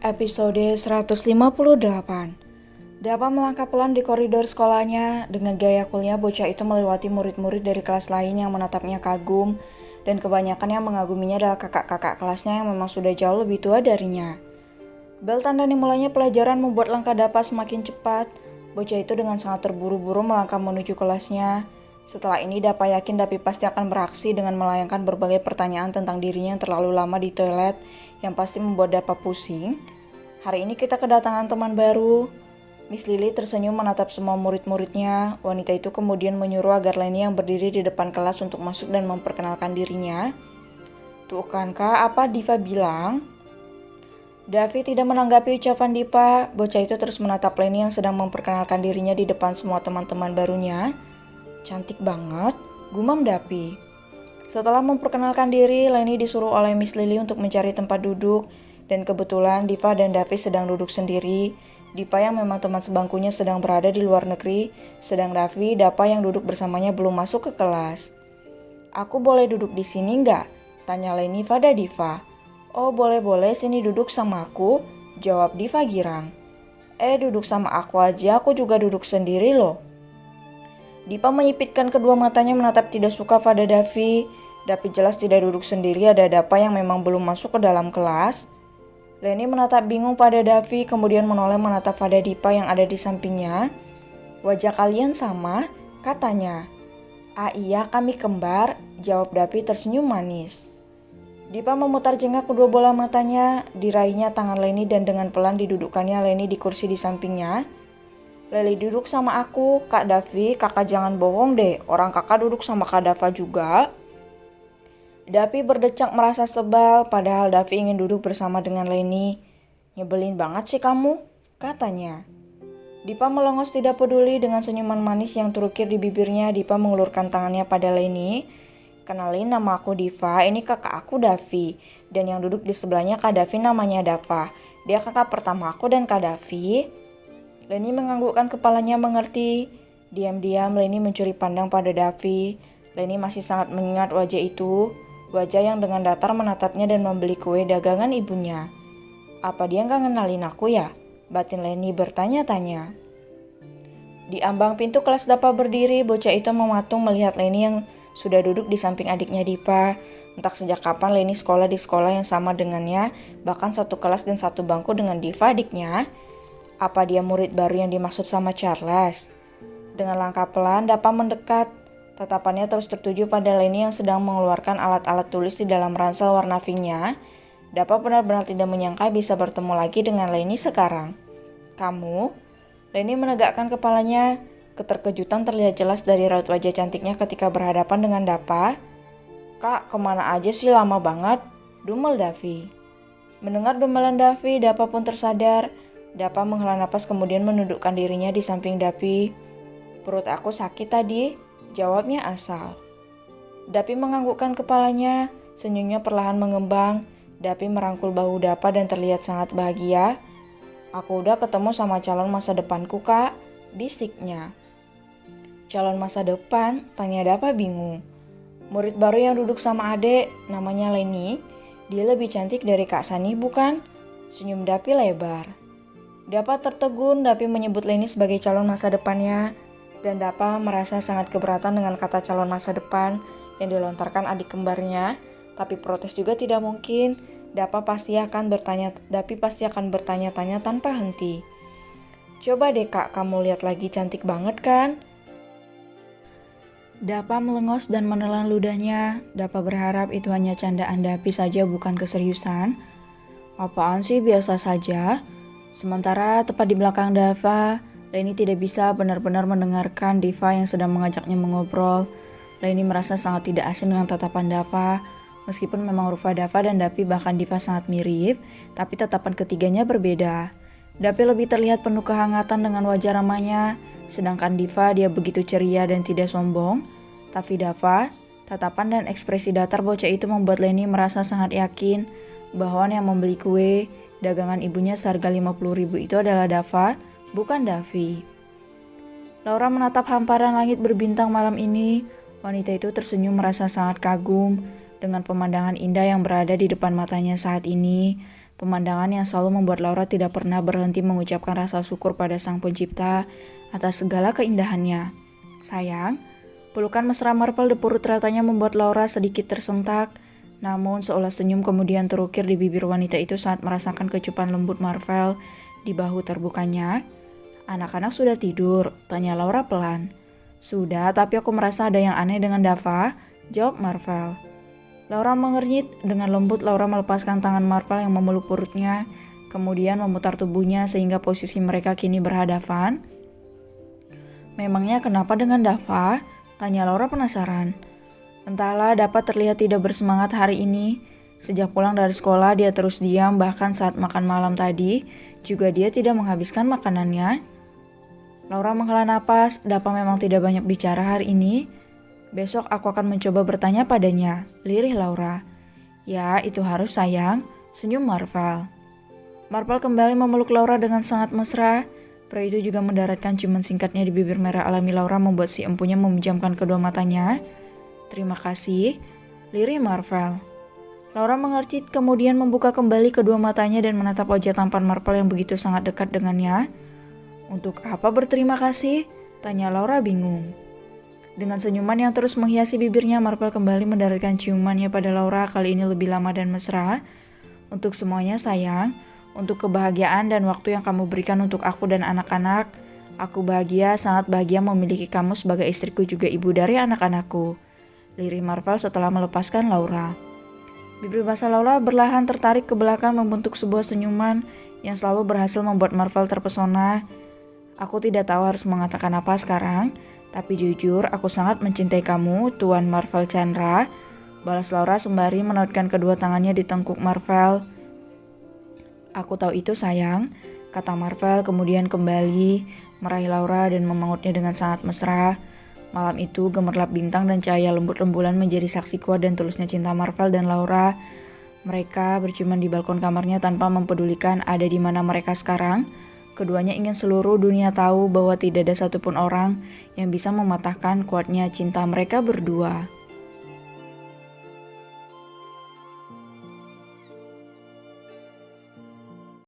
Episode 158. Dapa melangkah pelan di koridor sekolahnya. Dengan gaya coolnya, bocah itu melewati murid-murid dari kelas lain yang menatapnya kagum, dan kebanyakan yang mengaguminya adalah kakak-kakak kelasnya yang memang sudah jauh lebih tua darinya. Bel tanda dimulainya pelajaran membuat langkah Dapa semakin cepat. Bocah itu dengan sangat terburu-buru melangkah menuju kelasnya. Setelah ini Dapa yakin Dapi pasti akan beraksi dengan melayangkan berbagai pertanyaan tentang dirinya yang terlalu lama di toilet, yang pasti membuat Dapa pusing. Hari ini kita kedatangan teman baru. Miss Lily tersenyum menatap semua murid-muridnya. Wanita itu kemudian menyuruh agar Leni yang berdiri di depan kelas untuk masuk dan memperkenalkan dirinya. Tuh kan kak, apa Diva bilang? Davi tidak menanggapi ucapan Diva. Bocah itu terus menatap Leni yang sedang memperkenalkan dirinya di depan semua teman-teman barunya. Cantik banget, gumam Davi. Setelah memperkenalkan diri, Leni disuruh oleh Miss Lily untuk mencari tempat duduk. Dan kebetulan Diva dan Davi sedang duduk sendiri. Diva yang memang teman sebangkunya sedang berada di luar negeri, sedang Davi, Dapa yang duduk bersamanya belum masuk ke kelas. Aku boleh duduk di sini nggak? Tanya Leni pada Diva. Oh boleh-boleh, sini duduk sama aku, jawab Diva girang. Duduk sama aku aja, aku juga duduk sendiri loh. Diva menyipitkan kedua matanya menatap tidak suka pada Davi. Davi jelas tidak duduk sendiri, ada Dapa yang memang belum masuk ke dalam kelas. Leni menatap bingung pada Davi, kemudian menoleh menatap pada Diva yang ada di sampingnya. Wajah kalian sama, katanya. Ah iya, kami kembar, jawab Davi tersenyum manis. Diva memutar jengak kedua bola matanya, diraihnya tangan Leni dan dengan pelan didudukkannya Leni di kursi di sampingnya. Leli duduk sama aku, Kak Davi, kakak jangan bohong deh, orang kakak duduk sama Kak Dava juga. Davi berdecak merasa sebal, padahal Davi ingin duduk bersama dengan Leni. Nyebelin banget sih kamu, katanya. Diva melongos tidak peduli dengan senyuman manis yang terukir di bibirnya. Diva mengulurkan tangannya pada Leni. Kenalin, nama aku Diva, ini kakak aku Davi. Dan yang duduk di sebelahnya Kak Davi namanya Dava. Dia kakak pertama aku dan Kak Davi. Leni menganggukkan kepalanya mengerti. Diam-diam Leni mencuri pandang pada Davi. Leni masih sangat mengingat wajah itu. Wajah yang dengan datar menatapnya dan membeli kue dagangan ibunya. Apa dia gak ngenalin aku ya? Batin Leni bertanya-tanya. Di ambang pintu kelas Dapa berdiri, bocah itu mematung melihat Leni yang sudah duduk di samping adiknya Diva. Entah sejak kapan Leni sekolah di sekolah yang sama dengannya, bahkan satu kelas dan satu bangku dengan Diva adiknya. Apa dia murid baru yang dimaksud sama Charles? Dengan langkah pelan, Dapa mendekat. Tatapannya terus tertuju pada Leni yang sedang mengeluarkan alat-alat tulis di dalam ransel warna pinknya. Dapa benar-benar tidak menyangka bisa bertemu lagi dengan Leni sekarang. Kamu? Leni menegakkan kepalanya. Keterkejutan terlihat jelas dari raut wajah cantiknya ketika berhadapan dengan Dapa. Kak, kemana aja sih, lama banget? Dumel Davi. Mendengar dumelan Davi, Dapa pun tersadar. Dapa menghela napas kemudian menundukkan dirinya di samping Davi. Perut aku sakit tadi, jawabnya asal. Dapi menganggukkan kepalanya, senyumnya perlahan mengembang. Dapi merangkul bahu Dapa dan terlihat sangat bahagia. Aku udah ketemu sama calon masa depanku kak, bisiknya. Calon masa depan? Tanya Dapa bingung. Murid baru yang duduk sama adek, namanya Leni. Dia lebih cantik dari Kak Sani bukan? Senyum Dapi lebar. Dapa tertegun, Dapi menyebut Leni sebagai calon masa depannya. Dan Dapa merasa sangat keberatan dengan kata calon masa depan yang dilontarkan adik kembarnya. Tapi protes juga tidak mungkin. Dapi pasti akan bertanya-tanya tanpa henti. Coba deh kak, kamu lihat lagi, cantik banget kan? Dapa melengos dan menelan ludahnya. Dapa berharap itu hanya candaan Dapi saja, bukan keseriusan. Apaan sih, biasa saja. Sementara tepat di belakang Dava, Leni tidak bisa benar-benar mendengarkan Diva yang sedang mengajaknya mengobrol. Leni merasa sangat tidak asing dengan tatapan Dava. Meskipun memang rupa Dava dan Dapi bahkan Diva sangat mirip, tapi tatapan ketiganya berbeda. Dapi lebih terlihat penuh kehangatan dengan wajah ramahnya, sedangkan Diva dia begitu ceria dan tidak sombong. Tapi Dava, tatapan dan ekspresi datar bocah itu membuat Leni merasa sangat yakin bahwa yang membeli kue dagangan ibunya seharga 50.000 itu adalah Dava, bukan Davi. Laura menatap hamparan langit berbintang malam ini. Wanita itu tersenyum merasa sangat kagum dengan pemandangan indah yang berada di depan matanya saat ini. Pemandangan yang selalu membuat Laura tidak pernah berhenti mengucapkan rasa syukur pada Sang Pencipta atas segala keindahannya. Sayang, pelukan mesra Marvel di perut ratanya membuat Laura sedikit tersentak, namun seolah senyum kemudian terukir di bibir wanita itu saat merasakan kecupan lembut Marvel di bahu terbukanya. "Anak-anak sudah tidur?" tanya Laura pelan. "Sudah, tapi aku merasa ada yang aneh dengan Dava," jawab Marvel. Laura mengernyit. Dengan lembut Laura melepaskan tangan Marvel yang memeluk perutnya, kemudian memutar tubuhnya sehingga posisi mereka kini berhadapan. "Memangnya kenapa dengan Dava?" tanya Laura penasaran. Entahlah, dapat terlihat tidak bersemangat hari ini. Sejak pulang dari sekolah dia terus diam, bahkan saat makan malam tadi juga dia tidak menghabiskan makanannya. Laura menghela napas. Dava memang tidak banyak bicara hari ini. "Besok aku akan mencoba bertanya padanya," lirih Laura. "Ya, itu harus sayang," senyum Marvel. Marvel kembali memeluk Laura dengan sangat mesra. Pria itu juga mendaratkan ciuman singkatnya di bibir merah alami Laura membuat si empunya memejamkan kedua matanya. "Terima kasih," lirih Marvel. Laura mengerti kemudian membuka kembali kedua matanya dan menatap wajah tampan Marvel yang begitu sangat dekat dengannya. "Untuk apa berterima kasih?" tanya Laura bingung. Dengan senyuman yang terus menghiasi bibirnya, Marvel kembali mendaratkan ciumannya pada Laura, kali ini lebih lama dan mesra. "Untuk semuanya sayang, untuk kebahagiaan dan waktu yang kamu berikan untuk aku dan anak-anak. Aku bahagia, sangat bahagia memiliki kamu sebagai istriku juga ibu dari anak-anakku," lirih Marvel setelah melepaskan Laura. Bibir basah Laura berlahan tertarik ke belakang membentuk sebuah senyuman yang selalu berhasil membuat Marvel terpesona. "Aku tidak tahu harus mengatakan apa sekarang. Tapi jujur, aku sangat mencintai kamu, Tuan Marvel Chandra," balas Laura sembari menautkan kedua tangannya di tengkuk Marvel. "Aku tahu itu sayang," kata Marvel kemudian kembali meraih Laura dan memangutnya dengan sangat mesra. Malam itu gemerlap bintang dan cahaya lembut rembulan menjadi saksi kuat dan tulusnya cinta Marvel dan Laura. Mereka berciuman di balkon kamarnya tanpa mempedulikan ada di mana mereka sekarang. Keduanya ingin seluruh dunia tahu bahwa tidak ada satupun orang yang bisa mematahkan kuatnya cinta mereka berdua.